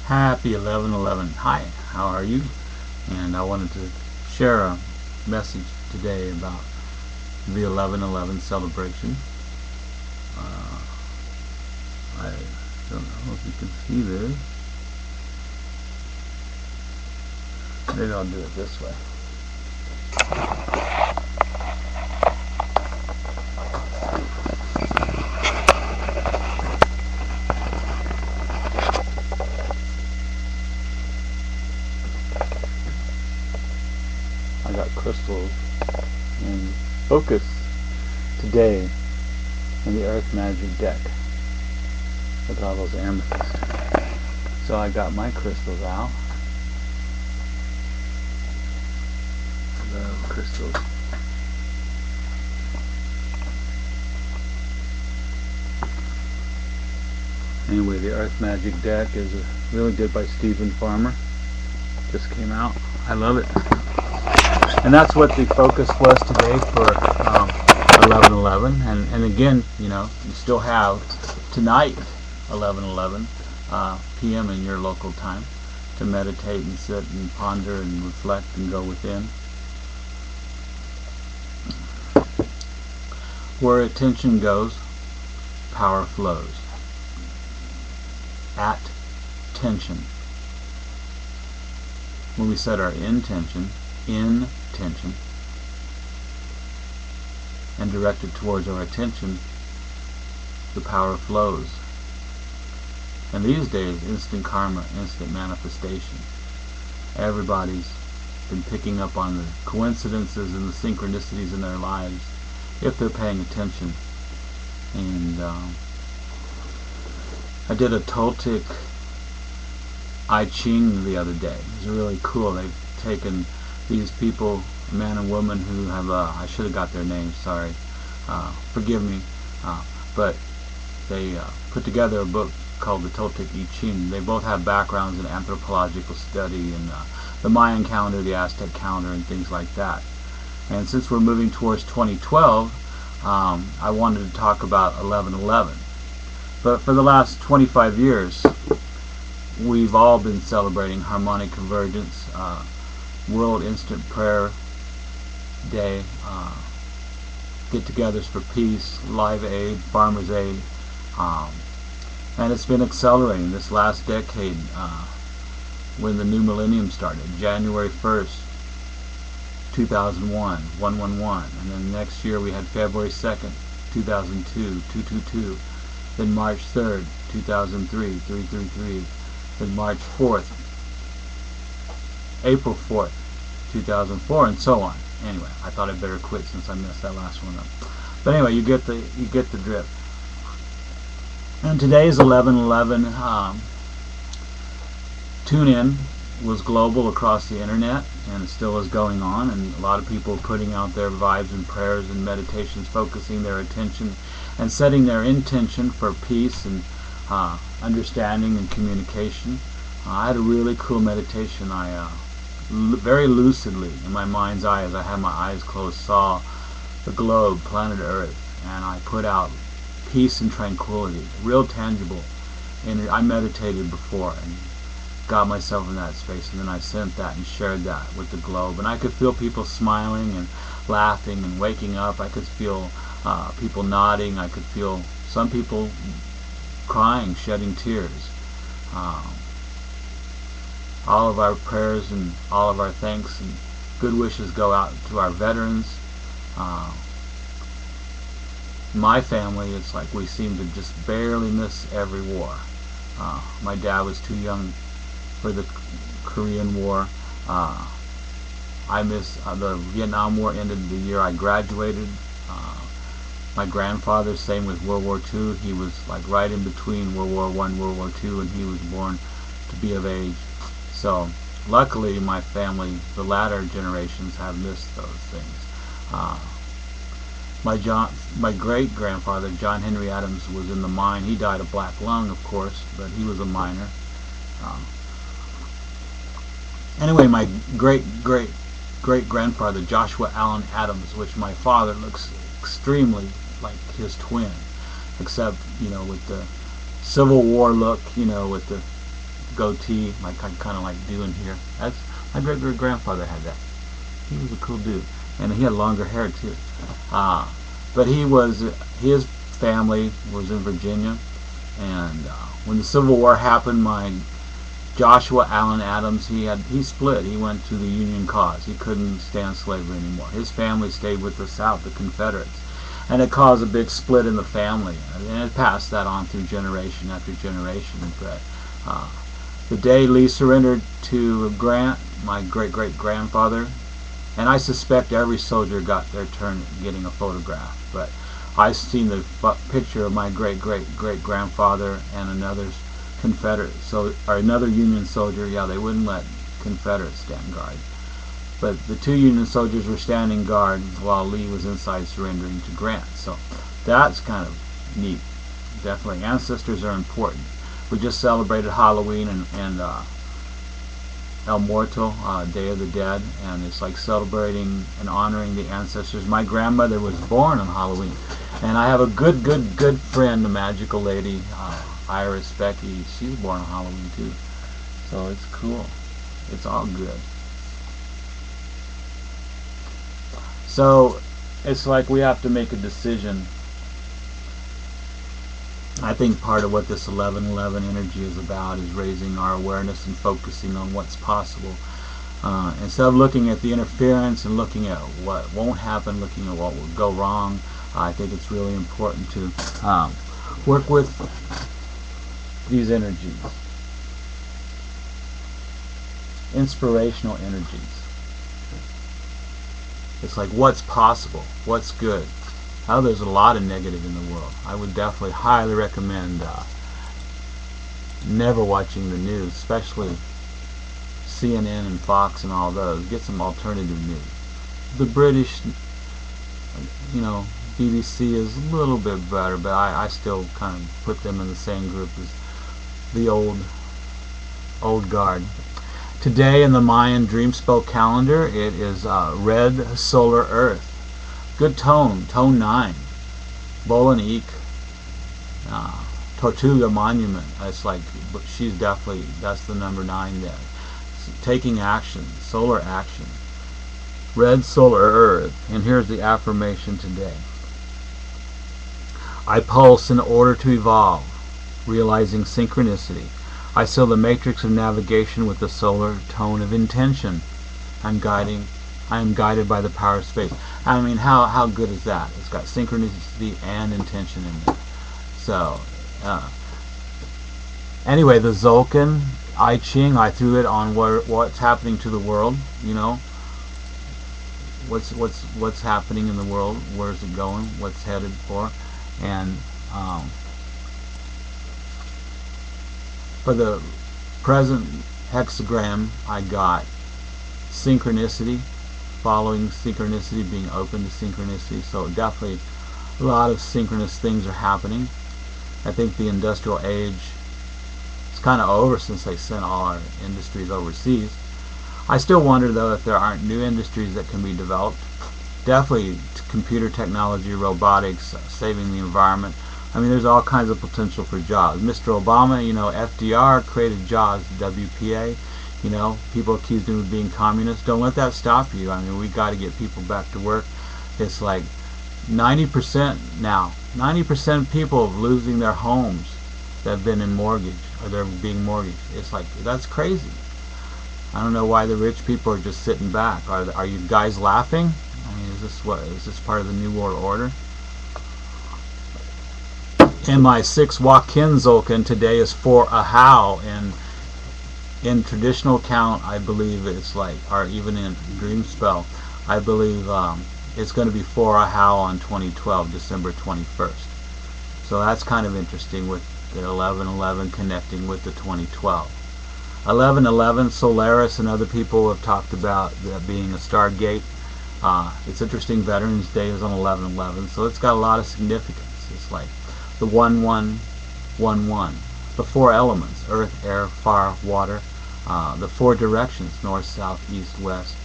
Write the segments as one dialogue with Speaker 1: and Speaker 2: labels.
Speaker 1: Happy 11/11. Hi, how are you? And I wanted to share a message today about the 11/11 celebration. I don't know if you can see this. Maybe I'll do it this way. I got crystals and focus today in the Earth Magic deck with all those amethysts. So I got my crystals out. Love crystals. Anyway, the Earth Magic deck is really good by Stephen Farmer. Just came out. I love it. And that's what the focus was today for 11/11. And again, you still have tonight 11/11 p.m. in your local time to meditate and sit and ponder and reflect and go within. Where attention goes, power flows. At tension. When we set our intention, and direct it towards our attention, the power flows. And these days, instant karma, instant manifestation. Everybody's been picking up on the coincidences and the synchronicities in their lives if they're paying attention. And I did a Toltec I Ching the other day. It was really cool. They've taken these people, man and woman, who have I should have got their names, sorry, forgive me, but they put together a book called the Toltec I Ching. They both have backgrounds in anthropological study and the Mayan calendar, the Aztec calendar, and things like that. And since we're moving towards 2012, I wanted to talk about 11/11. But for the last 25 years, we've all been celebrating harmonic convergence, World Instant Prayer Day, get-togethers for peace, Live Aid, Farmers Aid, and it's been accelerating this last decade when the new millennium started, January 1st, 2001, 111, and then next year we had February 2nd, 2002, 222, then March 3rd, 2003, 333, then March 4th, April 4th, 2004, and so on. Anyway, I thought I'd better quit since I messed that last one up. But anyway, you get the drift. And today's 11/11 tune-in was global across the internet, and it still is going on. And a lot of people putting out their vibes and prayers and meditations, focusing their attention and setting their intention for peace and understanding and communication. I had a really cool meditation. I very lucidly, in my mind's eye, as I had my eyes closed, saw the globe, planet Earth, and I put out peace and tranquility, real tangible. And I meditated before and got myself in that space, and then I sent that and shared that with the globe. And I could feel people smiling and laughing and waking up. I could feel people nodding. I could feel some people crying, shedding tears. All of our prayers and all of our thanks and good wishes go out to our veterans. My family, it's like we seem to just barely miss every war. My dad was too young for the Korean War. I miss the Vietnam War ended the year I graduated. My grandfather, same with World War II. He was like right in between World War I, World War II, and he was born to be of age. So luckily my family, the latter generations, have missed those things. My great-grandfather, John Henry Adams, was in the mine. He died of black lung, of course, but he was a miner. Anyway, my great-grandfather, Joshua Allen Adams, which my father looks extremely like his twin, except, with the Civil War look, with the goatee, like kind of like doing here. That's my great-great-grandfather had that. He was a cool dude, and he had longer hair too. But his family was in Virginia, and when the Civil War happened, my Joshua Allen Adams, he split. He went to the Union cause. He couldn't stand slavery anymore. His family stayed with the South, the Confederates, and it caused a big split in the family, and it passed that on through generation after generation. But the day Lee surrendered to Grant, my great-great-grandfather, and I suspect every soldier got their turn getting a photograph, but I've seen the picture of my great-great-great-grandfather and another Confederate, or another Union soldier. Yeah, they wouldn't let Confederates stand guard, but the two Union soldiers were standing guard while Lee was inside surrendering to Grant. So that's kind of neat. Definitely, ancestors are important. We just celebrated Halloween and El Muerto, Day of the Dead, and it's like celebrating and honoring the ancestors. My grandmother was born on Halloween, and I have a good friend, a magical lady, Iris Becky. She was born on Halloween too, so it's cool. It's all good. So it's like we have to make a decision. I think part of what this 11/11 energy is about is raising our awareness and focusing on what's possible. Instead of looking at the interference and looking at what won't happen, looking at what will go wrong, I think it's really important to work with these energies, inspirational energies. It's like what's possible, what's good. Oh, there's a lot of negative in the world. I would definitely highly recommend never watching the news, especially CNN and Fox and all those. Get some alternative news. The British, BBC is a little bit better, but I still kind of put them in the same group as the old guard. Today in the Mayan dream spell calendar, it is red solar earth. Good tone 9. Bolan Eek, Tortuga Monument. It's like, she's definitely, that's the number 9 there. So taking action, solar action. Red solar earth. And here's the affirmation today. I pulse in order to evolve, realizing synchronicity. I seal the matrix of navigation with the solar tone of intention. I am guided by the power of space. I mean, how good is that? It's got synchronicity and intention in it. So, anyway, the Zolkin, I Ching, I threw it on what's happening to the world. What's happening in the world? Where's it going? What's headed for? And for the present hexagram, I got synchronicity, following synchronicity, being open to synchronicity. So definitely a lot of synchronous things are happening. I think the industrial age is kind of over since they sent all our industries overseas. I still wonder though if there aren't new industries that can be developed. Definitely computer technology, robotics, saving the environment. I mean, there's all kinds of potential for jobs. Mr. Obama, FDR created jobs, WPA. People accused him of being communist. Don't let that stop you. I mean, we got to get people back to work. It's like 90% now. 90% of people of losing their homes that have been in mortgage, or they're being mortgaged. It's like, that's crazy. I don't know why the rich people are just sitting back. Are you guys laughing? I mean, is this part of the New World Order? And my 6 Joaquin Zolkin today is for a how, and in traditional count, I believe it's like, or even in dream spell, I believe it's going to be for a how on 2012, December 21st. So that's kind of interesting with the 11/11 connecting with the 2012. 11/11, Solaris and other people have talked about that being a stargate. It's interesting, Veterans Day is on 11/11, so it's got a lot of significance. It's like the 1111, the 4 elements, earth, air, fire, water, the 4 directions, north, south, east, west.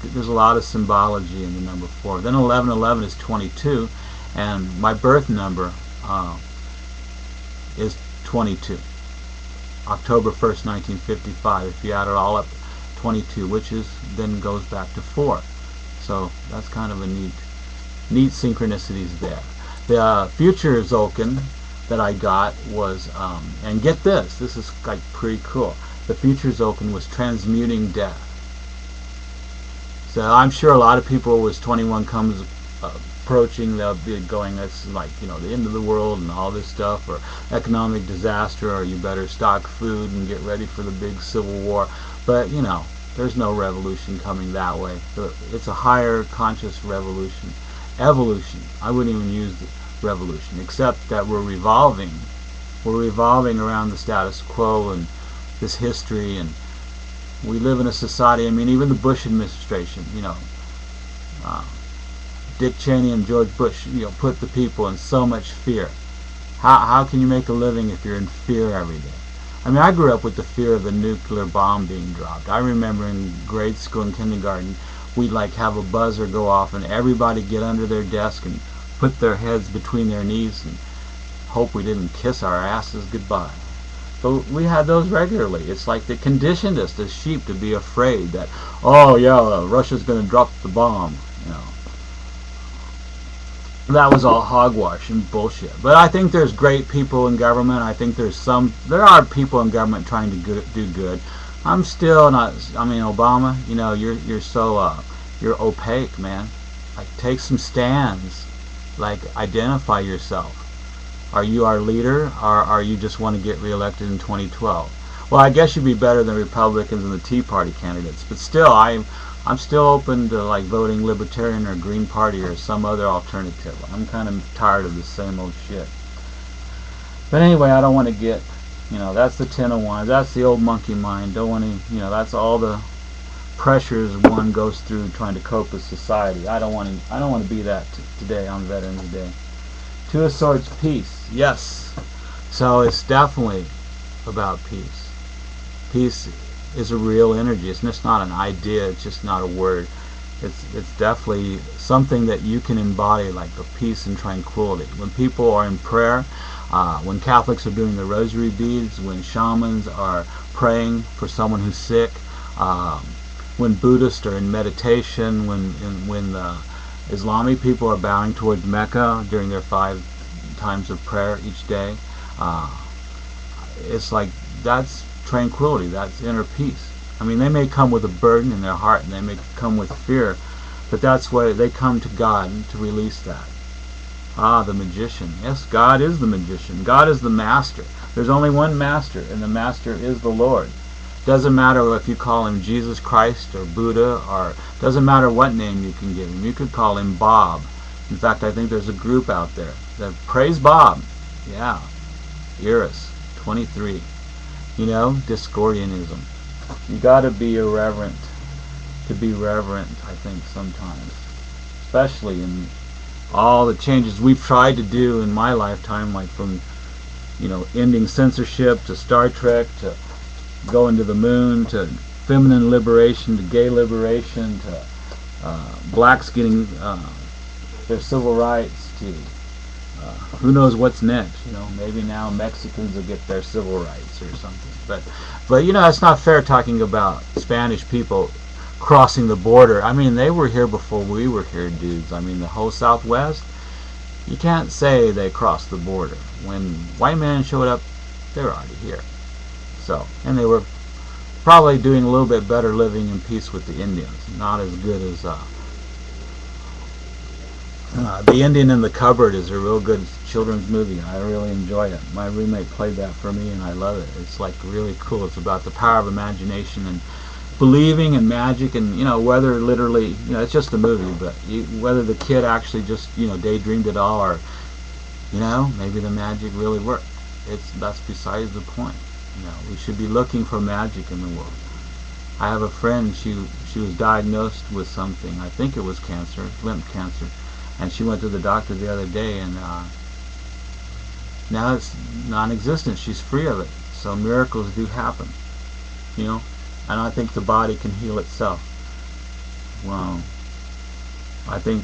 Speaker 1: There's a lot of symbology in the number 4. Then 11/11 is 22, and my birth number is 22. October 1st, 1955. If you add it all up, 22, which is then goes back to 4. So that's kind of a neat synchronicities there. The future Zolkin that I got was, and get this is like pretty cool. The future Zolkin was transmuting death. So I'm sure a lot of people, as 21 comes approaching, they'll be going, it's like, you know, the end of the world and all this stuff, or economic disaster, or you better stock food and get ready for the big civil war. But, you know, there's no revolution coming that way. It's a higher conscious revolution. Evolution. I wouldn't even use the revolution, except that we're revolving. We're revolving around the status quo and this history, and we live in a society, I mean, even the Bush administration, you know, Dick Cheney and George Bush, you know, put the people in so much fear. How can you make a living if you're in fear every day? I mean, I grew up with the fear of the nuclear bomb being dropped. I remember in grade school and kindergarten, we'd like have a buzzer go off and everybody get under their desk and put their heads between their knees and hope we didn't kiss our asses goodbye. But we had those regularly. It's like they conditioned us as sheep to be afraid that, oh yeah, Russia's going to drop the bomb, you know. That was all hogwash and bullshit. But I think there's great people in government. I think there are people in government trying to do good. I'm still not, I mean, Obama, you know, you're so, you're opaque, man. Like, take some stands. Like, identify yourself. Are you our leader, or are you just want to get reelected in 2012? Well, I guess you'd be better than Republicans and the Tea Party candidates. But still, I'm still open to like voting Libertarian or Green Party or some other alternative. I'm kind of tired of the same old shit. But anyway, I don't want to get, you know, that's the 10 of Wands. That's the old monkey mind. Don't want to, you know, that's all the pressures one goes through trying to cope with society. I don't want to be that today on Veterans Day. 2 of Swords, peace. Yes. So it's definitely about peace. Peace is a real energy. It's just not an idea. It's just not a word. It's definitely something that you can embody, like the peace and tranquility. When people are in prayer, when Catholics are doing the rosary beads, when shamans are praying for someone who's sick, when Buddhists are in meditation, when the Islamic people are bowing towards Mecca during their 5 times of prayer each day, it's like that's tranquility, that's inner peace. I mean, they may come with a burden in their heart and they may come with fear, but that's why they come to God to release that. The magician. Yes, God is the magician. God is the master. There's only one master, and the master is the Lord. Doesn't matter if you call him Jesus Christ or Buddha, or doesn't matter what name you can give him. You could call him Bob. In fact, I think there's a group out there that praise Bob. Yeah. Eris, 23. You know, Discordianism. You gotta be irreverent to be reverent, I think, sometimes. Especially in all the changes we've tried to do in my lifetime, like from, you know, ending censorship to Star Trek to going to the moon to feminine liberation to gay liberation to blacks getting their civil rights to who knows what's next. You know, maybe now Mexicans will get their civil rights or something. But you know, it's not fair talking about Spanish people crossing the border. I mean, they were here before we were here, dudes. I mean, the whole Southwest, you can't say they crossed the border. When white men showed up, they were already here. So, and they were probably doing a little bit better living in peace with the Indians. Not as good as The Indian in the Cupboard is a real good children's movie. I really enjoyed it. My roommate played that for me, and I love it. It's like really cool. It's about the power of imagination and believing in magic, and you know, whether literally, you know, it's just a movie, but whether the kid actually just, you know, daydreamed it all, or you know, maybe the magic really worked. That's besides the point. You know, we should be looking for magic in the world. I have a friend. She was diagnosed with something. I think it was cancer, lymph cancer, and she went to the doctor the other day, and now it's non-existent. She's free of it. So miracles do happen. You know. And I think the body can heal itself. Well, I think